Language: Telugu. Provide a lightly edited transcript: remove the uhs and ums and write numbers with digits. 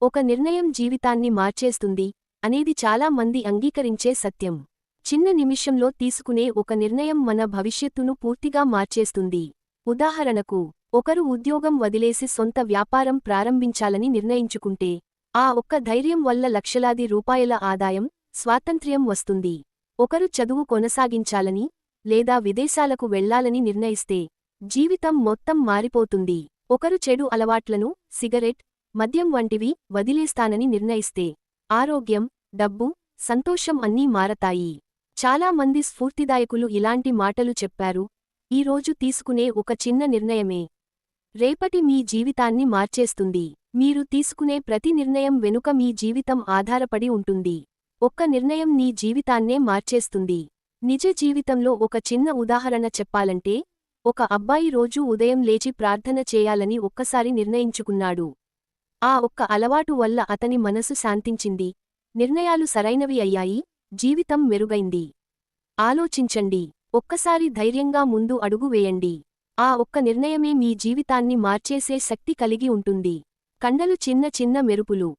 ఒక నిర్ణయం జీవితాన్ని మార్చేస్తుంది అనేది చాలా మంది అంగీకరించే సత్యం. చిన్న నిమిషంలో తీసుకునే ఒక నిర్ణయం మన భవిష్యత్తును పూర్తిగా మార్చేస్తుంది. ఉదాహరణకు, ఒకరు ఉద్యోగం వదిలేసి సొంత వ్యాపారం ప్రారంభించాలని నిర్ణయించుకుంటే, ఆ ఒక్క ధైర్యం వల్ల లక్షలాది రూపాయల ఆదాయం, స్వాతంత్ర్యం వస్తుంది. ఒకరు చదువు కొనసాగించాలని లేదా విదేశాలకు వెళ్లాలని నిర్ణయిస్తే, జీవితం మొత్తం మారిపోతుంది. ఒకరు చెడు అలవాట్లను, సిగరెట్, మద్యం వంటివి వదిలేస్తానని నిర్ణయిస్తే, ఆరోగ్యం, డబ్బు, సంతోషం అన్నీ మారతాయి. చాలా మంది స్ఫూర్తిదాయకులు ఇలాంటి మాటలు చెప్పారు: ఈ రోజు తీసుకునే ఒక చిన్న నిర్ణయమే రేపటి మీ జీవితాన్ని మార్చేస్తుంది. మీరు తీసుకునే ప్రతి నిర్ణయం వెనుక మీ జీవితం ఆధారపడి ఉంటుంది. ఒక్క నిర్ణయం నీ జీవితాన్నే మార్చేస్తుంది. నిజ జీవితంలో ఒక చిన్న ఉదాహరణ చెప్పాలంటే, ఒక అబ్బాయి రోజూ ఉదయం లేచి ప్రార్థన చేయాలని ఒక్కసారి నిర్ణయించుకున్నాడు. ఆ ఒక్క అలవాటు వల్ల అతని మనసు శాంతించింది, నిర్ణయాలు సరైనవి అయ్యాయి, జీవితం మెరుగైంది. ఆలోచించండి, ఒక్కసారి ధైర్యంగా ముందు అడుగు వేయండి. ఆ ఒక్క నిర్ణయమే మీ జీవితాన్ని మార్చేసే శక్తి కలిగి ఉంటుంది. కండలు చిన్న చిన్న మెరుపులు